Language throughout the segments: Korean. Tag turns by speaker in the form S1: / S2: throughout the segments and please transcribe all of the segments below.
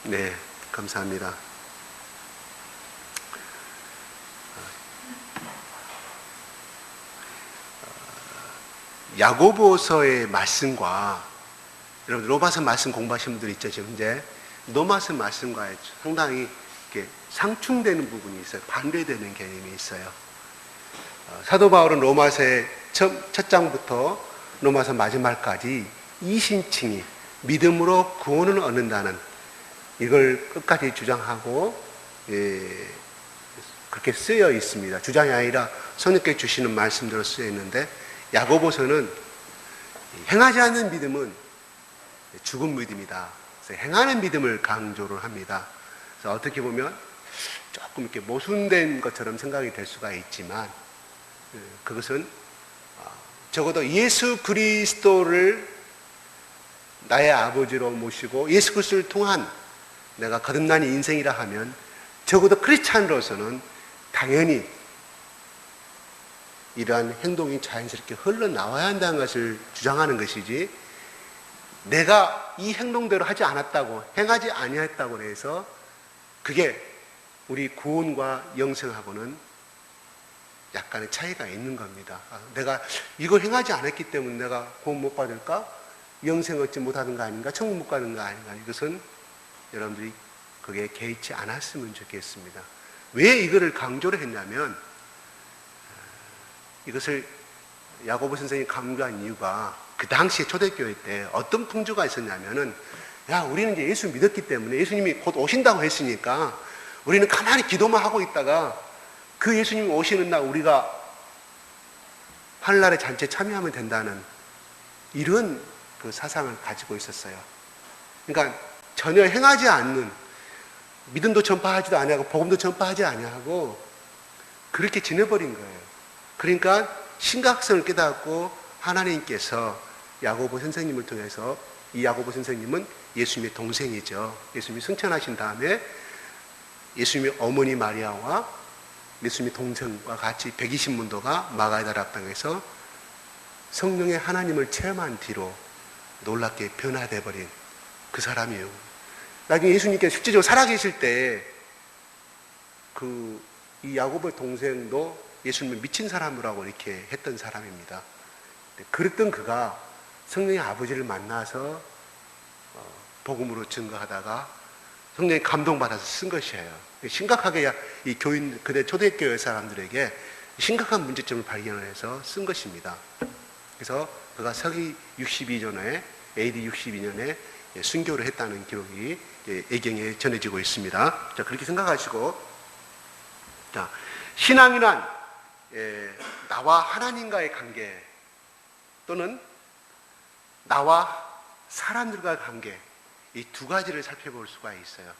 S1: 네, 감사합니다. 야고보서의 말씀과 여러분 로마서 말씀 공부하신 분들 있죠. 지금 이제 로마서 말씀과 상당히 이렇게 상충되는 부분이 있어요. 반대되는 개념이 있어요. 사도 바울은 로마서의 첫 장부터 로마서 마지막까지 이신칭이 믿음으로 구원을 얻는다는 이걸 끝까지 주장하고 그렇게 쓰여 있습니다. 주장이 아니라 성령께 주시는 말씀대로 쓰여 있는데 야고보서는 행하지 않는 믿음은 죽은 믿음이다. 그래서 행하는 믿음을 강조를 합니다. 그래서 어떻게 보면 조금 이렇게 모순된 것처럼 생각이 될 수가 있지만 그것은 적어도 예수 그리스도를 나의 아버지로 모시고 예수 그리스도를 통한 내가 거듭난 인생이라 하면 적어도 크리스찬으로서는 당연히 이러한 행동이 자연스럽게 흘러나와야 한다는 것을 주장하는 것이지, 내가 이 행동대로 하지 않았다고, 행하지 아니했다고 해서 그게 우리 구원과 영생하고는 약간의 차이가 있는 겁니다. 내가 이걸 행하지 않았기 때문에 내가 구원 못 받을까? 영생 얻지 못하는 거 아닌가? 천국 못 가는 거 아닌가? 이것은 여러분들이 거기에 개의치 않았으면 좋겠습니다. 왜 이거를 강조를 했냐면, 이것을 야고보 선생님이 강조한 이유가 그 당시에 초대교회 때 어떤 풍조가 있었냐면은, 야, 우리는 이제 예수 믿었기 때문에 예수님이 곧 오신다고 했으니까 우리는 가만히 기도만 하고 있다가 그 예수님이 오시는 날 우리가 하늘나라의 잔치에 참여하면 된다는 이런 그 사상을 가지고 있었어요. 그러니까 전혀 행하지 않는, 믿음도 전파하지도 아니하고 복음도 전파하지 아니하고 그렇게 지내버린 거예요. 그러니까 심각성을 깨닫고 하나님께서 야고보 선생님을 통해서, 이 야고보 선생님은 예수님의 동생이죠. 예수님이 승천하신 다음에 예수님의 어머니 마리아와 예수님의 동생과 같이 120문도가 마가다락 땅에서 성령의 하나님을 체험한 뒤로 놀랍게 변화되어 버린 그 사람이에요. 나중에 예수님께서 실제적으로 살아계실 때 이 야고보의 동생도 예수님을 미친 사람이라고 이렇게 했던 사람입니다. 그랬던 그가 성령의 아버지를 만나서 복음으로 증거하다가 성령의 감동받아서 쓴 것이에요. 심각하게 이 교인, 그대 초대교회 사람들에게 심각한 문제점을 발견을 해서 쓴 것입니다. 그래서 그가 서기 62년에, AD 62년에 순교를 했다는 기록이 예경에 전해지고 있습니다. 자, 그렇게 생각하시고, 자, 신앙이란 나와 하나님과의 관계 또는 나와 사람들과의 관계, 이 두 가지를 살펴볼 수가 있어요.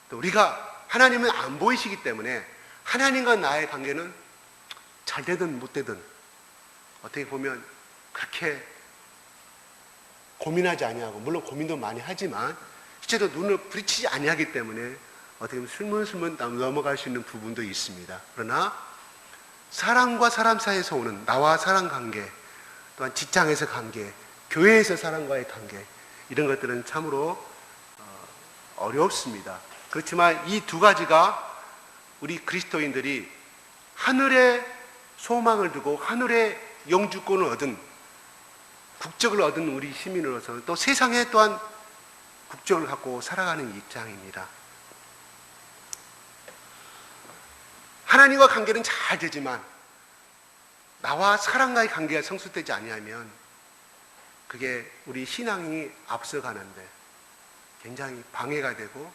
S1: 또 우리가 하나님은 안 보이시기 때문에 하나님과 나의 관계는 잘 되든 못 되든 어떻게 보면 그렇게 고민하지 아니하고, 물론 고민도 많이 하지만 실제로 눈을 부딪히지 아니하기 때문에 어떻게 보면 슬문슬문 넘어갈 수 있는 부분도 있습니다. 그러나 사람과 사람 사이에서 오는 나와 사람 관계, 또한 직장에서 관계, 교회에서 사람과의 관계, 이런 것들은 참으로 어렵습니다. 그렇지만 이 두 가지가 우리 그리스도인들이 하늘에 소망을 두고 하늘의 영주권을 얻은, 국적을 얻은 우리 시민으로서는 또 세상에 또한 국적을 갖고 살아가는 입장입니다. 하나님과 관계는 잘 되지만 나와 사람과의 관계가 성숙되지 아니하면 그게 우리 신앙이 앞서가는데 굉장히 방해가 되고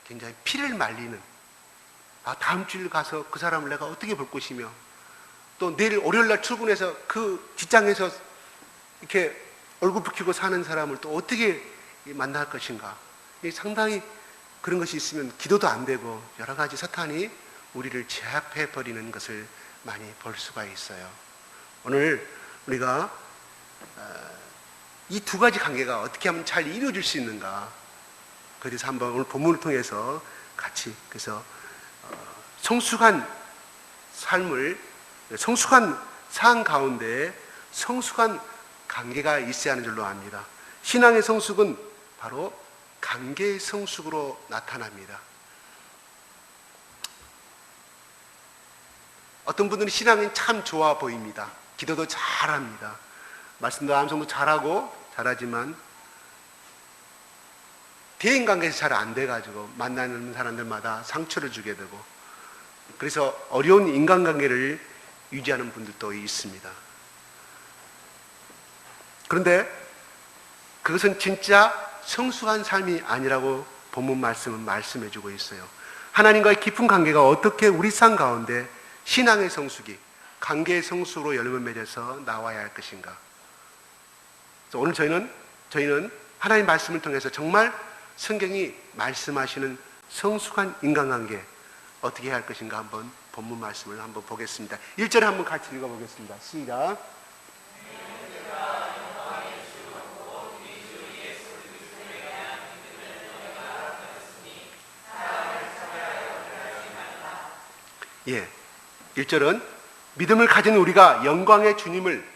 S1: 굉장히 피를 말리는, 다음 주일 가서 그 사람을 내가 어떻게 볼 것이며, 또 내일 월요일날 출근해서 그 직장에서 이렇게 얼굴 붉히고 사는 사람을 또 어떻게 만날 것인가. 상당히 그런 것이 있으면 기도도 안 되고 여러 가지 사탄이 우리를 제압해 버리는 것을 많이 볼 수가 있어요. 오늘 우리가 이 두 가지 관계가 어떻게 하면 잘 이루어질 수 있는가, 그래서 한번 오늘 본문을 통해서 같이, 그래서 성숙한 삶을, 성숙한 삶 가운데 성숙한 관계가 있어야 하는 줄로 압니다. 신앙의 성숙은 바로 관계의 성숙으로 나타납니다. 어떤 분들은 신앙이 참 좋아 보입니다. 기도도 잘합니다. 말씀도 암송도 잘하지만 대인관계에서 잘 안 돼가지고 만나는 사람들마다 상처를 주게 되고, 그래서 어려운 인간관계를 유지하는 분들도 있습니다. 그런데 그것은 진짜 성숙한 삶이 아니라고 본문 말씀은 말씀해주고 있어요. 하나님과의 깊은 관계가 어떻게 우리 삶 가운데 신앙의 성숙이 관계의 성숙으로 열매 맺어서 나와야 할 것인가. 그래서 오늘 저희는 하나님의 말씀을 통해서 정말 성경이 말씀하시는 성숙한 인간관계 어떻게 해야 할 것인가 한번 본문 말씀을 한번 보겠습니다. 1절에 한번 같이 읽어보겠습니다. 시작. 예, 1절은 믿음을 가진 우리가 영광의 주님을,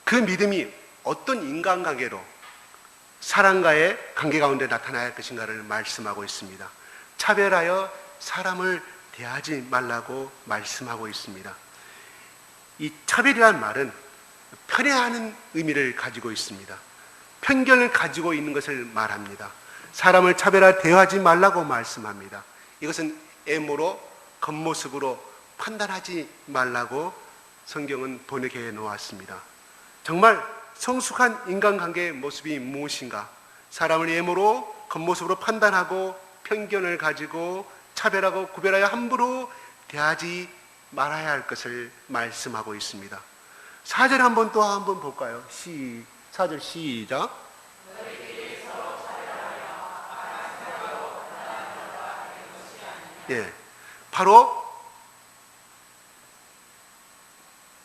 S1: 그 믿음이 어떤 인간관계로 사람과의 관계 가운데 나타나야 할 것인가를 말씀하고 있습니다. 차별하여 사람을 대하지 말라고 말씀하고 있습니다. 이 차별이라는 말은 편애하는 의미를 가지고 있습니다. 편견을 가지고 있는 것을 말합니다. 사람을 차별하여 대하지 말라고 말씀합니다. 이것은 애모로 겉모습으로 판단하지 말라고 성경은 번역해 놓았습니다. 정말 성숙한 인간관계의 모습이 무엇인가? 사람을 외모로 겉모습으로 판단하고 편견을 가지고 차별하고 구별하여 함부로 대하지 말아야 할 것을 말씀하고 있습니다. 4절 한번 또 한번 볼까요? 4절 시작. 예, 바로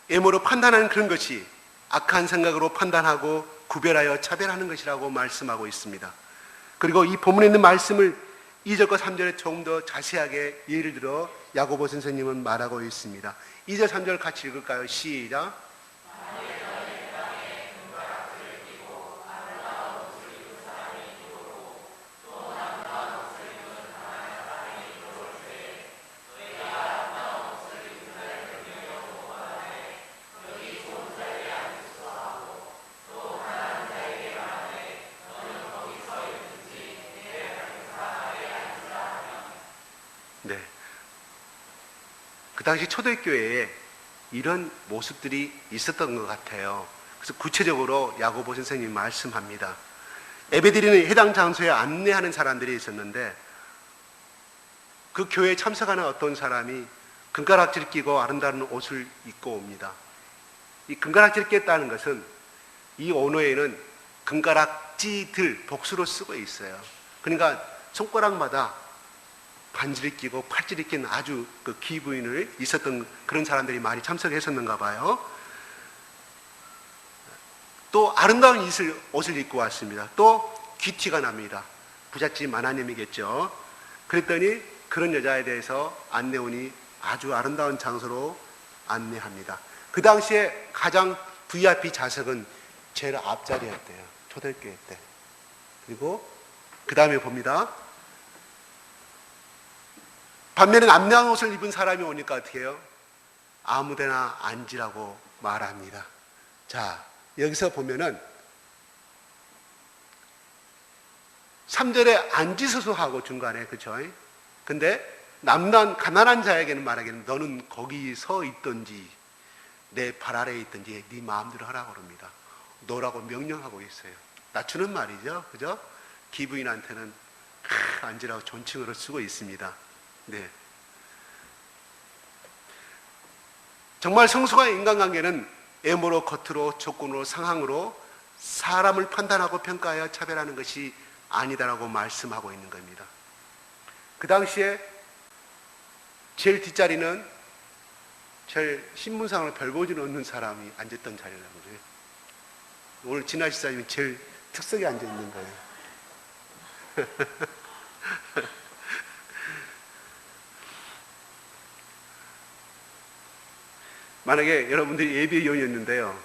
S1: 외모로 판단하는 그런 것이 악한 생각으로 판단하고 구별하여 차별하는 것이라고 말씀하고 있습니다. 그리고 이 본문에 있는 말씀을 2절과 3절에 조금 더 자세하게 예를 들어 야고보 선생님은 말하고 있습니다. 2절 3절 같이 읽을까요? 시작. 네. 그 당시 초대교회에 이런 모습들이 있었던 것 같아요. 그래서 구체적으로 야고보 선생님이 말씀합니다. 예배드리는 해당 장소에 안내하는 사람들이 있었는데 그 교회에 참석하는 어떤 사람이 금가락지를 끼고 아름다운 옷을 입고 옵니다. 이 금가락지를 꼈다는 것은 이 언어에는 금가락지들 복수로 쓰고 있어요. 그러니까 손가락마다 반지를 끼고 팔찌를 낀 아주 그 기부인을 있었던 그런 사람들이 많이 참석했었는가 봐요. 또 아름다운 옷을 입고 왔습니다. 또 귀티가 납니다. 부잣집 마나님이겠죠. 그랬더니 그런 여자에 대해서 안내원이 아주 아름다운 장소로 안내합니다. 그 당시에 가장 VIP 좌석은 제일 앞자리였대요. 초대교회 때. 그리고 그 다음에 봅니다. 반면에 남녀한 옷을 입은 사람이 오니까 어떻게 해요? 아무데나 앉으라고 말합니다. 자, 여기서 보면은 3절에 앉으소서 하고 중간에, 그쵸? 근데 남난 가난한 자에게는 말하기는 너는 거기 서 있든지 내 발 아래에 있든지 네 마음대로 하라고 그럽니다. 너라고 명령하고 있어요. 낮추는 말이죠. 그죠? 기부인한테는 앉으라고 존칭으로 쓰고 있습니다. 네. 정말 성숙한 인간관계는 외모로, 겉으로, 조건으로, 상황으로 사람을 판단하고 평가하여 차별하는 것이 아니다라고 말씀하고 있는 겁니다. 그 당시에 제일 뒷자리는 제일 신분상으로 별보지는 없는 사람이 앉았던 자리라고 그래요. 오늘 진아 시사님이 제일 특석에 앉아 있는 거예요. 만약에 여러분들이 예비위원이었는데요,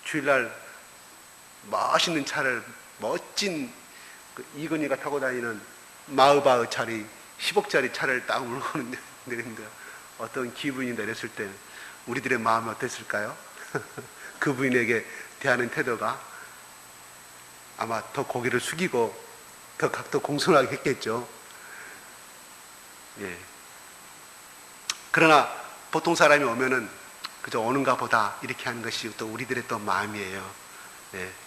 S1: 주일날 멋있는 차를 멋진 그 이건희가 타고 다니는 마으바흐짜리 10억짜리 차를 딱 몰고 내리는데 어떤 기분이 내렸을 때 우리들의 마음이 어땠을까요? 그 부인에게 대하는 태도가 아마 더 고개를 숙이고 더 공손하게 했겠죠. 예. 그러나 보통 사람이 오면은 그저 오는가 보다 이렇게 하는 것이 또 우리들의 또 마음이에요. 예.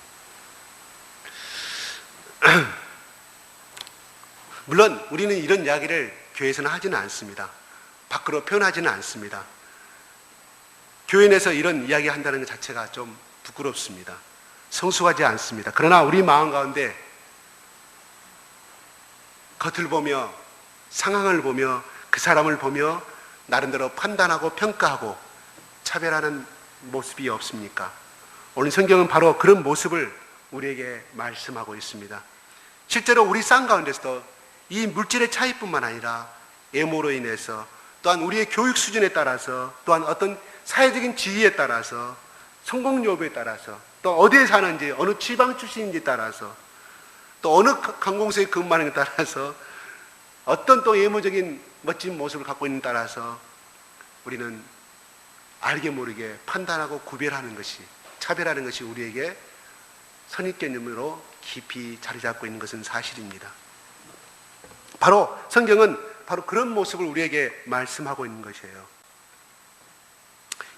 S1: 물론 우리는 이런 이야기를 교회에서는 하지는 않습니다. 밖으로 표현하지는 않습니다. 교회 내에서 이런 이야기 한다는 것 자체가 좀 부끄럽습니다. 성숙하지 않습니다. 그러나 우리 마음 가운데 겉을 보며 상황을 보며 그 사람을 보며 나름대로 판단하고 평가하고 차별하는 모습이 없습니까? 오늘 성경은 바로 그런 모습을 우리에게 말씀하고 있습니다. 실제로 우리 삶 가운데서도 이 물질의 차이뿐만 아니라 애모로 인해서 또한 우리의 교육 수준에 따라서 또한 어떤 사회적인 지위에 따라서 성공 여부에 따라서 또 어디에 사는지 어느 지방 출신인지 따라서 또 어느 관공서에 근무하는 데 따라서 어떤 또 외모적인 멋진 모습을 갖고 있는 데 따라서 우리는 알게 모르게 판단하고 구별하는 것이 차별하는 것이 우리에게 선입견으로 깊이 자리 잡고 있는 것은 사실입니다. 바로 성경은 바로 그런 모습을 우리에게 말씀하고 있는 것이에요.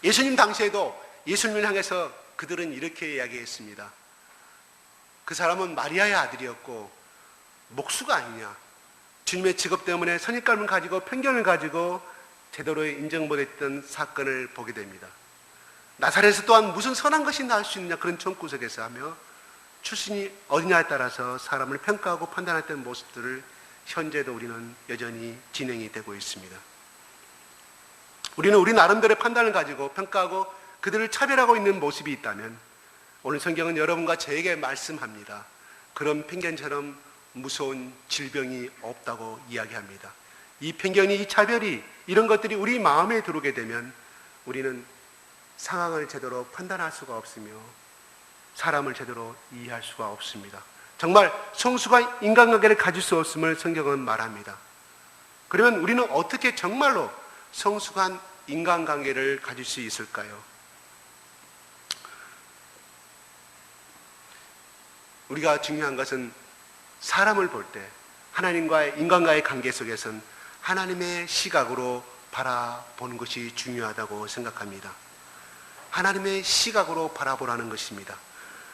S1: 예수님 당시에도 예수님을 향해서 그들은 이렇게 이야기했습니다. 그 사람은 마리아의 아들이었고 목수가 아니냐. 주님의 직업 때문에 선입감을 가지고 편견을 가지고 제대로 인정 못했던 사건을 보게 됩니다. 나사렛에서 또한 무슨 선한 것이 나올 수 있느냐 그런 총구석에서 하며 출신이 어디냐에 따라서 사람을 평가하고 판단했던 모습들을 현재도 우리는 여전히 진행이 되고 있습니다. 우리는 우리 나름대로의 판단을 가지고 평가하고 그들을 차별하고 있는 모습이 있다면 오늘 성경은 여러분과 저에게 말씀합니다. 그런 편견처럼 무서운 질병이 없다고 이야기합니다. 이 편견이, 이 차별이, 이런 것들이 우리 마음에 들어오게 되면 우리는 상황을 제대로 판단할 수가 없으며 사람을 제대로 이해할 수가 없습니다. 정말 성숙한 인간관계를 가질 수 없음을 성경은 말합니다. 그러면 우리는 어떻게 정말로 성숙한 인간관계를 가질 수 있을까요? 우리가 중요한 것은 사람을 볼 때 하나님과의 인간과의 관계 속에서는 하나님의 시각으로 바라보는 것이 중요하다고 생각합니다. 하나님의 시각으로 바라보라는 것입니다.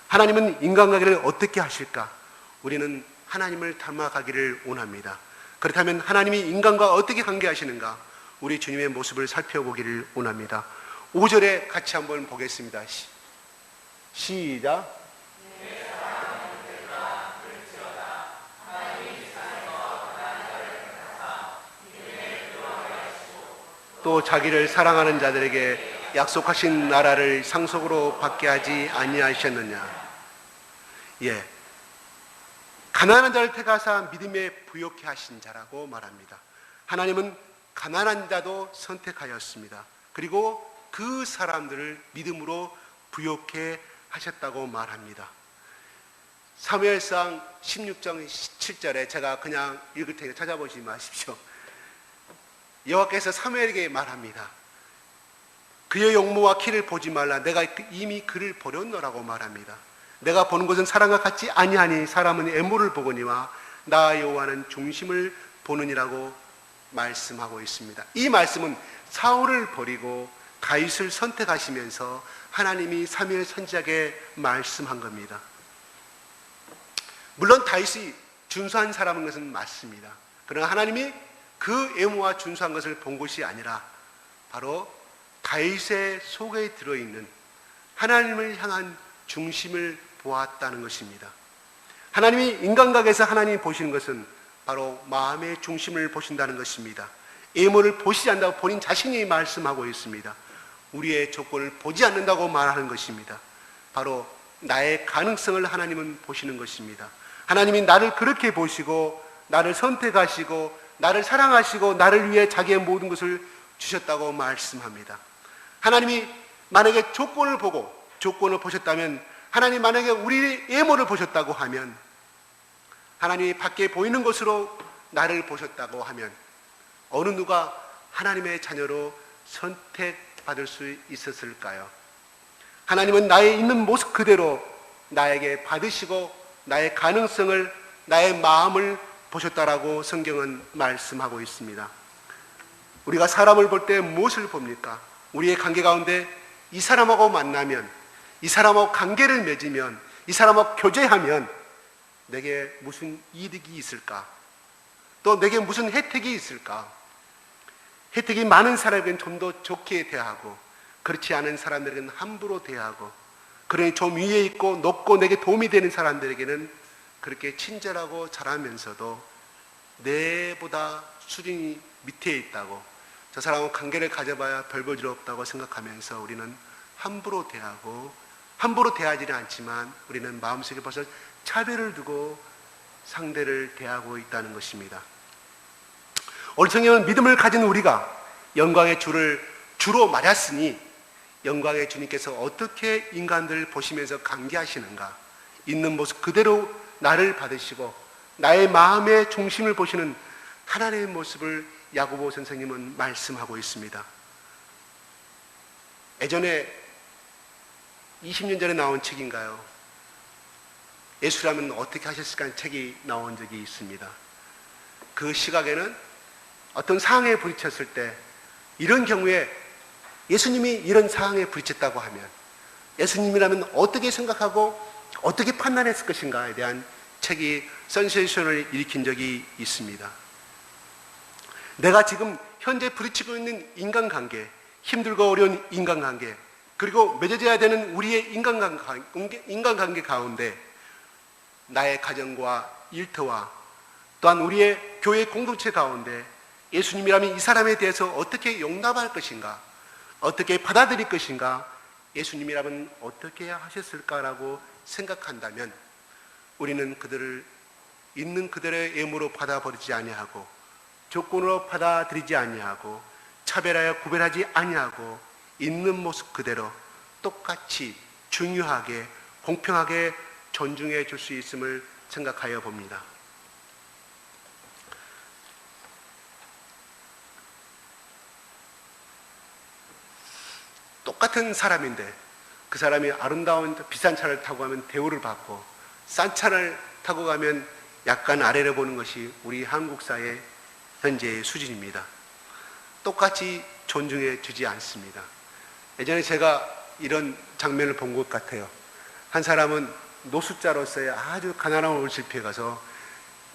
S1: 하나님은 인간관계를 어떻게 하실까? 우리는 하나님을 닮아가기를 원합니다. 그렇다면 하나님이 인간과 어떻게 관계하시는가? 우리 주님의 모습을 살펴보기를 원합니다. 5절에 같이 한번 보겠습니다. 시작. 또 자기를 사랑하는 자들에게 약속하신 나라를 상속으로 받게 하지 아니하셨느냐. 예, 가난한 자를 택하사 믿음에 부요케 하신 자라고 말합니다. 하나님은 가난한 자도 선택하였습니다. 그리고 그 사람들을 믿음으로 부요케 하셨다고 말합니다. 사무엘상 16장 7절에 제가 그냥 읽을 테니까 찾아보지 마십시오. 여호와께서 사무엘에게 말합니다. 그의 용모와 키를 보지 말라. 내가 이미 그를 버렸노라고 말합니다. 내가 보는 것은 사람과 같지 아니하니 사람은 애모를 보거니와 나 여호와는 중심을 보느니라고 말씀하고 있습니다. 이 말씀은 사울을 버리고 다윗을 선택하시면서 하나님이 사무엘 선지자에게 말씀한 겁니다. 물론 다윗이 준수한 사람인 것은 맞습니다. 그러나 하나님이 그 애모와 준수한 것을 본 것이 아니라 바로 다윗의 속에 들어있는 하나님을 향한 중심을 보았다는 것입니다. 하나님이 인간관계에서 하나님이 보시는 것은 바로 마음의 중심을 보신다는 것입니다. 애모를 보시지 않는다고 본인 자신이 말씀하고 있습니다. 우리의 조건을 보지 않는다고 말하는 것입니다. 바로 나의 가능성을 하나님은 보시는 것입니다. 하나님이 나를 그렇게 보시고 나를 선택하시고 나를 사랑하시고 나를 위해 자기의 모든 것을 주셨다고 말씀합니다. 하나님이 만약에 조건을 보셨다면 하나님 만약에 우리의 예모를 보셨다고 하면, 하나님이 밖에 보이는 것으로 나를 보셨다고 하면 어느 누가 하나님의 자녀로 선택받을 수 있었을까요? 하나님은 나의 있는 모습 그대로 나에게 받으시고 나의 가능성을, 나의 마음을 보셨다라고 성경은 말씀하고 있습니다. 우리가 사람을 볼 때 무엇을 봅니까? 우리의 관계 가운데 이 사람하고 만나면, 이 사람하고 관계를 맺으면, 이 사람하고 교제하면 내게 무슨 이득이 있을까? 또 내게 무슨 혜택이 있을까? 혜택이 많은 사람에게는 좀 더 좋게 대하고, 그렇지 않은 사람들에게는 함부로 대하고, 그러니 좀 위에 있고 높고 내게 도움이 되는 사람들에게는 그렇게 친절하고 잘하면서도 내보다 수준이 밑에 있다고, 저 사람하고 관계를 가져봐야 별 볼 일 없다고 생각하면서 우리는 함부로 대하고, 함부로 대하지는 않지만 우리는 마음속에 벌써 차별을 두고 상대를 대하고 있다는 것입니다. 오늘 성경은 믿음을 가진 우리가 영광의 주를 주로 맞았으니 영광의 주님께서 어떻게 인간들을 보시면서 관계하시는가, 있는 모습 그대로 나를 받으시고 나의 마음의 중심을 보시는 하나님의 모습을 야고보 선생님은 말씀하고 있습니다. 예전에 20년 전에 나온 책인가요? 예수라면 어떻게 하셨을까 하는 책이 나온 적이 있습니다. 그 시각에는 어떤 상황에 부딪혔을 때, 이런 경우에 예수님이 이런 상황에 부딪혔다고 하면 예수님이라면 어떻게 생각하고 어떻게 판단했을 것인가에 대한 책이 센세이션을 일으킨 적이 있습니다. 내가 지금 현재 부딪히고 있는 인간관계, 힘들고 어려운 인간관계, 그리고 맺어져야 되는 우리의 인간관계 가운데 나의 가정과 일터와 또한 우리의 교회 공동체 가운데 예수님이라면 이 사람에 대해서 어떻게 용납할 것인가, 어떻게 받아들일 것인가, 예수님이라면 어떻게 하셨을까라고 생각한다면 우리는 그들을 있는 그들의 예물로 받아버리지 아니하고, 조건으로 받아들이지 아니하고, 차별하여 구별하지 아니하고, 있는 모습 그대로 똑같이 중요하게 공평하게 존중해 줄 수 있음을 생각하여 봅니다. 똑같은 사람인데 그 사람이 아름다운 비싼 차를 타고 가면 대우를 받고, 싼 차를 타고 가면 약간 아래를 보는 것이 우리 한국 사회 현재의 수준입니다. 똑같이 존중해 주지 않습니다. 예전에 제가 이런 장면을 본 것 같아요. 한 사람은 노숙자로서의 아주 가난한 온실피에 가서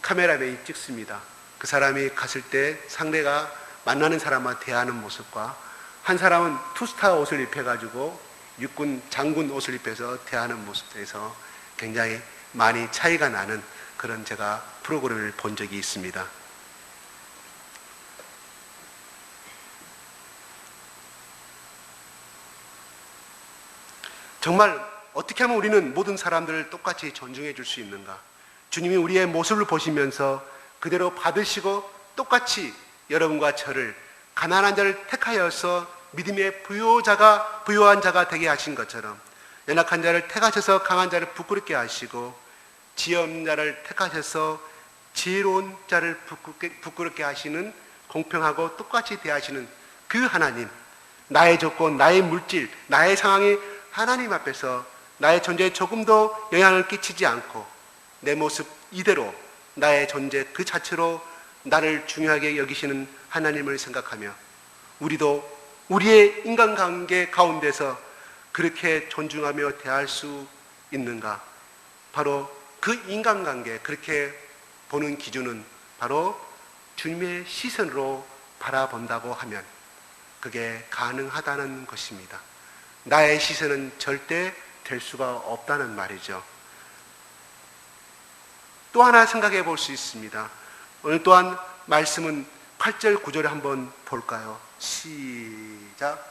S1: 카메라맨이 찍습니다. 그 사람이 갔을 때 상대가 만나는 사람과 대하는 모습과, 한 사람은 투스타 옷을 입혀가지고 육군 장군 옷을 입혀서 대하는 모습에서 굉장히 많이 차이가 나는 그런 제가 프로그램을 본 적이 있습니다. 정말 어떻게 하면 우리는 모든 사람들을 똑같이 존중해 줄 수 있는가? 주님이 우리의 모습을 보시면서 그대로 받으시고 똑같이 여러분과 저를, 가난한 자를 택하여서 믿음의 부요한 자가 되게 하신 것처럼, 연약한 자를 택하셔서 강한 자를 부끄럽게 하시고, 지혜 없는 자를 택하셔서 지혜로운 자를 부끄럽게 하시는, 공평하고 똑같이 대하시는 그 하나님, 나의 조건, 나의 물질, 나의 상황이 하나님 앞에서 나의 존재에 조금도 영향을 끼치지 않고 내 모습 이대로 나의 존재 그 자체로 나를 중요하게 여기시는 하나님을 생각하며, 우리도 우리의 인간관계 가운데서 그렇게 존중하며 대할 수 있는가? 바로 그 인간관계, 그렇게 보는 기준은 바로 주님의 시선으로 바라본다고 하면 그게 가능하다는 것입니다. 나의 시선은 절대 될 수가 없다는 말이죠. 또 하나 생각해 볼 수 있습니다. 오늘 또한 말씀은 8절 9절에 한번 볼까요? 시작.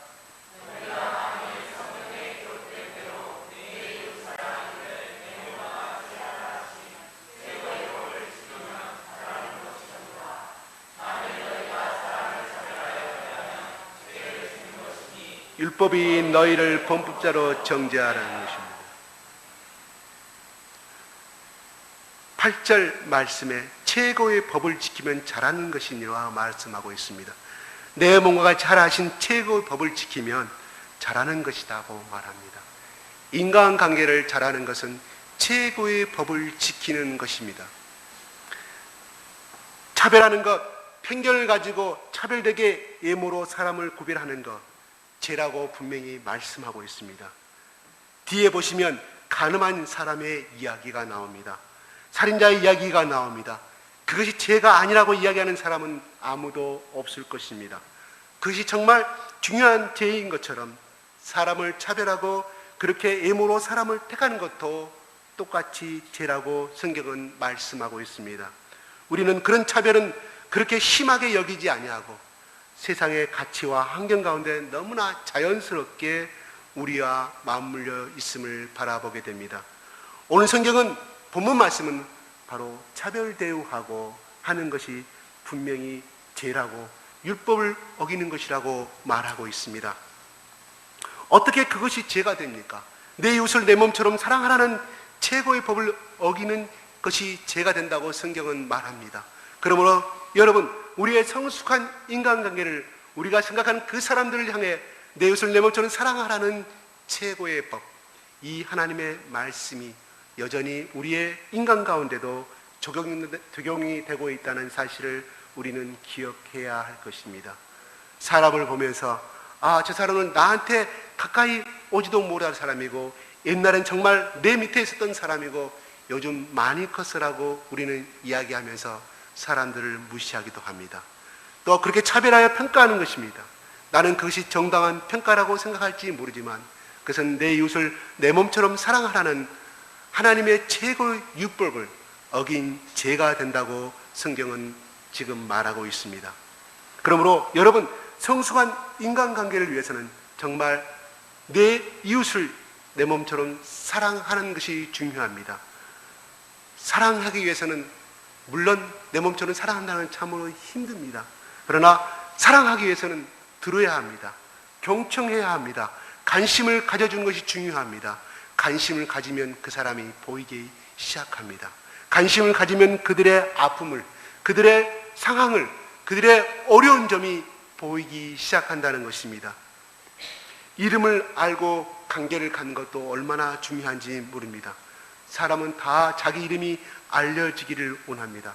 S1: 율법이 너희를 범법자로 정죄하라는 것입니다. 8절 말씀에 최고의 법을 지키면 잘하는 것이니라 말씀하고 있습니다. 내 몸과 잘하신 최고의 법을 지키면 잘하는 것이라고 말합니다. 인간관계를 잘하는 것은 최고의 법을 지키는 것입니다. 차별하는 것, 편견을 가지고 차별되게 예모로 사람을 구별하는 것, 죄라고 분명히 말씀하고 있습니다. 뒤에 보시면 간음한 사람의 이야기가 나옵니다. 살인자의 이야기가 나옵니다. 그것이 죄가 아니라고 이야기하는 사람은 아무도 없을 것입니다. 그것이 정말 중요한 죄인 것처럼 사람을 차별하고 그렇게 예모로 사람을 택하는 것도 똑같이 죄라고 성경은 말씀하고 있습니다. 우리는 그런 차별은 그렇게 심하게 여기지 아니하고 세상의 가치와 환경 가운데 너무나 자연스럽게 우리와 맞물려 있음을 바라보게 됩니다. 오늘 성경은 본문 말씀은 바로 차별 대우하고 하는 것이 분명히 죄라고 율법을 어기는 것이라고 말하고 있습니다. 어떻게 그것이 죄가 됩니까? 내 이웃을 내 몸처럼 사랑하라는 최고의 법을 어기는 것이 죄가 된다고 성경은 말합니다. 그러므로 여러분, 우리의 성숙한 인간관계를 우리가 생각하는 그 사람들을 향해 내 이웃을 내 몸처럼 사랑하라는 최고의 법, 이 하나님의 말씀이 여전히 우리의 인간 가운데도 적용이 되고 있다는 사실을 우리는 기억해야 할 것입니다. 사람을 보면서 저 사람은 나한테 가까이 오지도 못할 사람이고 옛날엔 정말 내 밑에 있었던 사람이고 요즘 많이 컸으라고 우리는 이야기하면서 사람들을 무시하기도 합니다. 또 그렇게 차별하여 평가하는 것입니다. 나는 그것이 정당한 평가라고 생각할지 모르지만 그것은 내 이웃을 내 몸처럼 사랑하라는 하나님의 최고의 율법을 어긴 죄가 된다고 성경은 지금 말하고 있습니다. 그러므로 여러분, 성숙한 인간관계를 위해서는 정말 내 이웃을 내 몸처럼 사랑하는 것이 중요합니다. 사랑하기 위해서는 물론 내 몸처럼 사랑한다는 건 참으로 힘듭니다. 그러나 사랑하기 위해서는 들어야 합니다. 경청해야 합니다. 관심을 가져주는 것이 중요합니다. 관심을 가지면 그 사람이 보이기 시작합니다. 관심을 가지면 그들의 아픔을, 그들의 상황을, 그들의 어려운 점이 보이기 시작한다는 것입니다. 이름을 알고 관계를 갖는 것도 얼마나 중요한지 모릅니다. 사람은 다 자기 이름이 알려지기를 원합니다.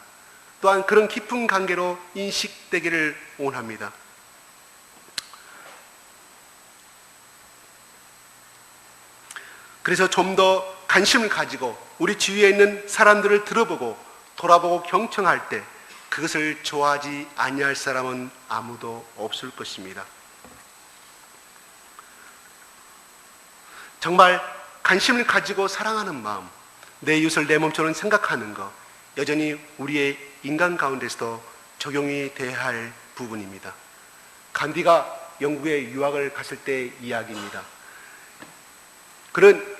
S1: 또한 그런 깊은 관계로 인식되기를 원합니다. 그래서 좀 더 관심을 가지고 우리 주위에 있는 사람들을 들어보고 돌아보고 경청할 때 그것을 좋아하지 아니할 사람은 아무도 없을 것입니다. 정말 관심을 가지고 사랑하는 마음, 내 이웃을 내 몸처럼 생각하는 것, 여전히 우리의 인간 가운데서도 적용이 돼야 할 부분입니다. 간디가 영국에 유학을 갔을 때의 이야기입니다. 그런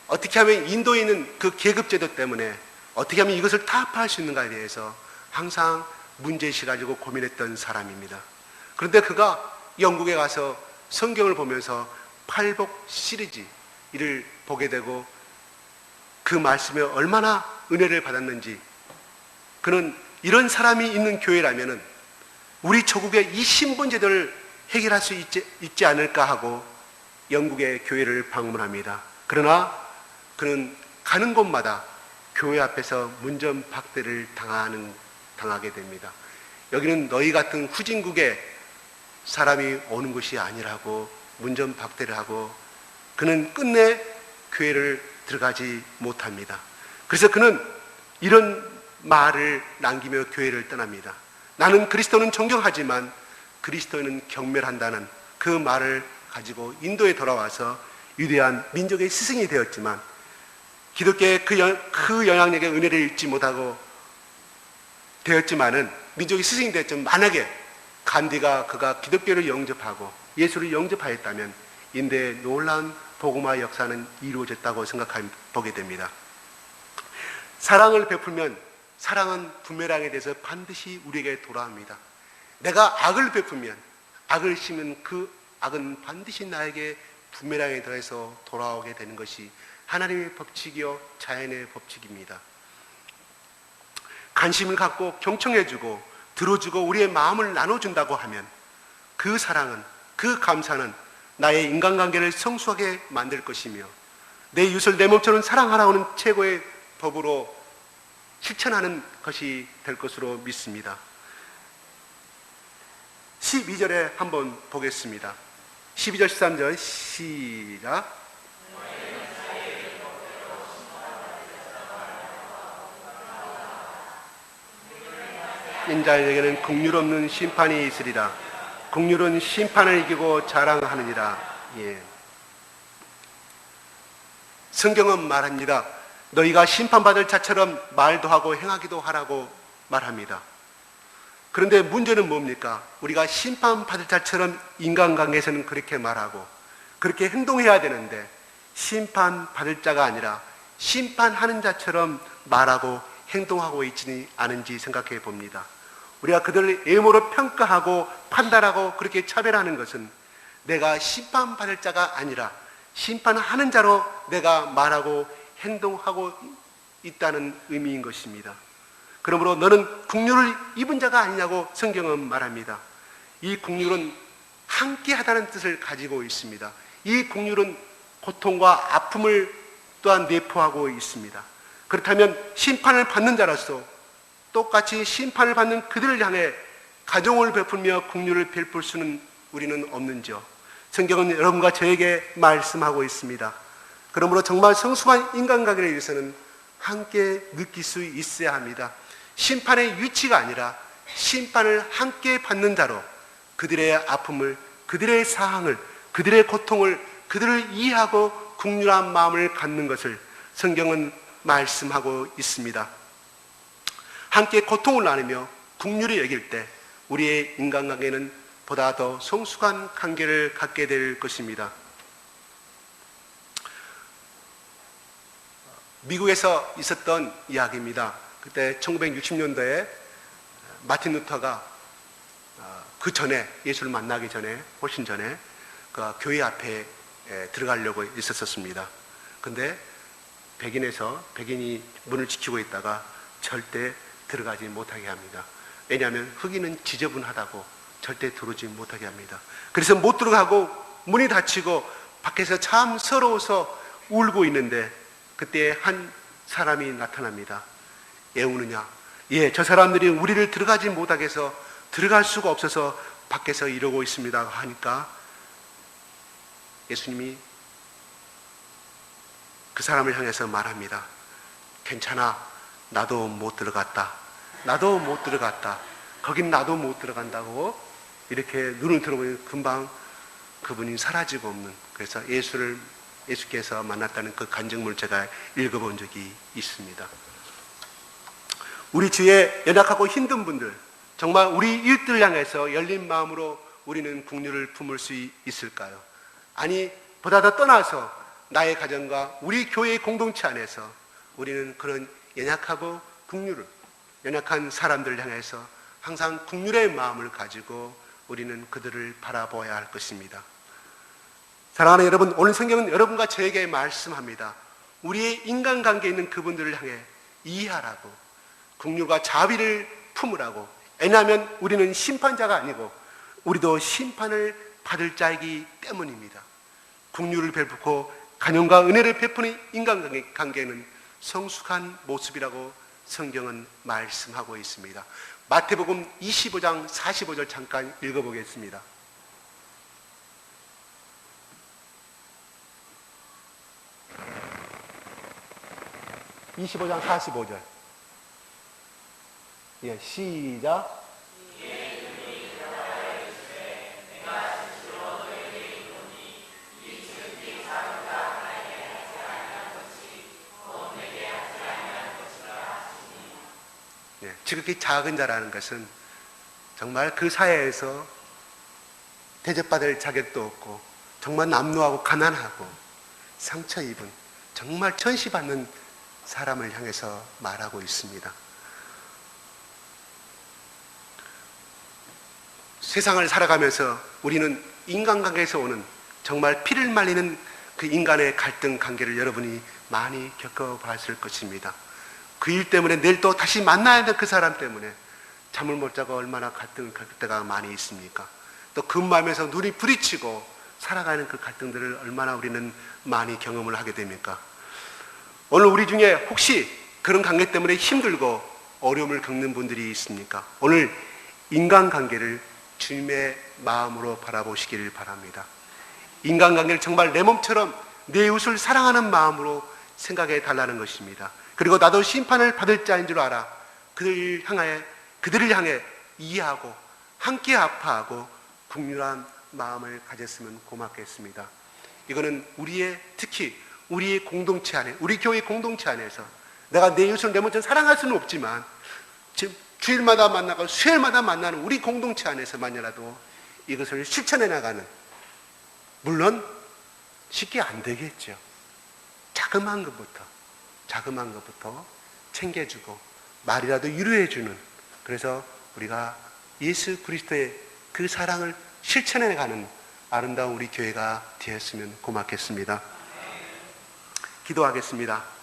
S1: 어떻게 하면 인도에 있는 그 계급제도 때문에 어떻게 하면 이것을 타파할 수 있는가에 대해서 항상 문제의식 가지고 고민했던 사람입니다. 그런데 그가 영국에 가서 성경을 보면서 팔복 시리즈를 보게 되고 그 말씀에 얼마나 은혜를 받았는지, 그는 이런 사람이 있는 교회라면은 우리 조국의 이 신분제도를 해결할 수 있지 않을까 하고 영국의 교회를 방문합니다. 그러나 그는 가는 곳마다 교회 앞에서 문전박대를 당하게 됩니다. 여기는 너희 같은 후진국의 사람이 오는 곳이 아니라고 문전박대를 하고 그는 끝내 교회를 들어가지 못합니다. 그래서 그는 이런 말을 남기며 교회를 떠납니다. 나는 그리스도는 존경하지만 그리스도는 경멸한다는 그 말을 가지고 인도에 돌아와서 위대한 민족의 스승이 되었지만 기독교의 그 영향력의 은혜를 잊지 못하고 되었지만은 민족의 스승이 되었지만 만약에 간디가 그가 기독교를 영접하고 예수를 영접하였다면 인도의 놀라운 복음화 역사는 이루어졌다고 생각해보게 됩니다. 사랑을 베풀면 사랑은 부메랑에 대해서 반드시 우리에게 돌아옵니다. 내가 악을 베풀면 악을 심은 그 악은 반드시 나에게 부메랑에 들어서 돌아오게 되는 것이 하나님의 법칙이요 자연의 법칙입니다. 관심을 갖고 경청해주고 들어주고 우리의 마음을 나눠준다고 하면 그 사랑은, 그 감사는 나의 인간관계를 성숙하게 만들 것이며 내 이웃을 내 몸처럼 사랑하라는 최고의 법으로 실천하는 것이 될 것으로 믿습니다. 12절에 한번 보겠습니다. 12절 13절 시작. 인자에게는 긍휼 없는 심판이 있으리라. 긍휼은 심판을 이기고 자랑하느니라. 예. 성경은 말합니다. 너희가 심판받을 자처럼 말도 하고 행하기도 하라고 말합니다. 그런데 문제는 뭡니까? 우리가 심판받을 자처럼 인간관계에서는 그렇게 말하고 그렇게 행동해야 되는데 심판받을 자가 아니라 심판하는 자처럼 말하고 행동하고 있지 않은지 생각해 봅니다. 우리가 그들을 외모로 평가하고 판단하고 그렇게 차별하는 것은 내가 심판받을 자가 아니라 심판하는 자로 내가 말하고 행동하고 있다는 의미인 것입니다. 그러므로 너는 긍휼을 입은 자가 아니냐고 성경은 말합니다. 이 긍휼은 함께하다는 뜻을 가지고 있습니다. 이 긍휼은 고통과 아픔을 또한 내포하고 있습니다. 그렇다면 심판을 받는 자로서 똑같이 심판을 받는 그들을 향해 가정을 베풀며 긍휼을 베풀 수는 우리는 없는지요? 성경은 여러분과 저에게 말씀하고 있습니다. 그러므로 정말 성숙한 인간관계를 위해서는 함께 느낄 수 있어야 합니다. 심판의 위치가 아니라 심판을 함께 받는 자로 그들의 아픔을, 그들의 사항을, 그들의 고통을, 그들을 이해하고 긍휼한 마음을 갖는 것을 성경은 말씀하고 있습니다. 함께 고통을 나누며 긍휼히 여길 때 우리의 인간관계는 보다 더 성숙한 관계를 갖게 될 것입니다. 미국에서 있었던 이야기입니다. 그때 1960년도에 마틴 루터가 그 전에, 예수를 만나기 전에, 훨씬 전에 그 교회 앞에 들어가려고 있었습니다. 근데 백인이 문을 지키고 있다가 절대 들어가지 못하게 합니다. 왜냐하면 흑인은 지저분하다고 절대 들어오지 못하게 합니다. 그래서 못 들어가고 문이 닫히고 밖에서 참 서러워서 울고 있는데 그때 한 사람이 나타납니다. 왜 우느냐? 예, 저 사람들이 우리를 들어가지 못하게 해서 들어갈 수가 없어서 밖에서 이러고 있습니다 하니까 예수님이 그 사람을 향해서 말합니다. 괜찮아. 나도 못 들어갔다. 나도 못 들어갔다. 거긴 나도 못 들어간다고 이렇게 눈을 들어보니 금방 그분이 사라지고 없는, 그래서 예수께서 만났다는 그 간증문을 제가 읽어본 적이 있습니다. 우리 주위에 연약하고 힘든 분들, 정말 우리 이웃들 향해서 열린 마음으로 우리는 긍휼을 품을 수 있을까요? 아니, 보다 더 떠나서 나의 가정과 우리 교회의 공동체 안에서 우리는 그런 연약하고 연약한 사람들을 향해서 항상 긍휼의 마음을 가지고 우리는 그들을 바라보아야 할 것입니다. 사랑하는 여러분, 오늘 성경은 여러분과 저에게 말씀합니다. 우리의 인간관계에 있는 그분들을 향해 이해하라고, 긍휼과 자비를 품으라고. 왜냐하면 우리는 심판자가 아니고 우리도 심판을 받을 자이기 때문입니다. 긍휼을 베풀고 간용과 은혜를 베푸는 인간관계는 성숙한 모습이라고 성경은 말씀하고 있습니다. 마태복음 25장 45절 잠깐 읽어보겠습니다. (25장 45절) 예, 시작. 예, 지극히 작은 자라는 것은 정말 그 사회에서 대접받을 자격도 없고 정말 남루하고 가난하고 상처 입은 정말 천시받는 사람을 향해서 말하고 있습니다. 세상을 살아가면서 우리는 인간관계에서 오는 정말 피를 말리는 그 인간의 갈등 관계를 여러분이 많이 겪어봤을 것입니다. 그 일 때문에 내일 또 다시 만나야 될 그 사람 때문에 잠을 못 자고 얼마나 갈등을 겪을 때가 많이 있습니까? 또 그 마음에서 눈이 부딪히고 살아가는 그 갈등들을 얼마나 우리는 많이 경험을 하게 됩니까? 오늘 우리 중에 혹시 그런 관계 때문에 힘들고 어려움을 겪는 분들이 있습니까? 오늘 인간관계를 주님의 마음으로 바라보시기를 바랍니다. 인간관계를 정말 내 몸처럼 내 이웃을 사랑하는 마음으로 생각해 달라는 것입니다. 그리고 나도 심판을 받을 자인 줄 알아 그들을 향해 이해하고 함께 아파하고 국률한 마음을 가졌으면 고맙겠습니다. 이거는 특히 우리의 공동체 안에, 우리 교회 공동체 안에서 내가 내 이웃을 내 몸처럼 사랑할 수는 없지만 주일마다 만나고 수요일마다 만나는 우리 공동체 안에서만이라도 이것을 실천해 나가는, 물론 쉽게 안 되겠죠. 자그마한 것부터 챙겨주고 말이라도 위로해주는, 그래서 우리가 예수 그리스도의 그 사랑을 실천해 가는 아름다운 우리 교회가 되었으면 고맙겠습니다. 기도하겠습니다.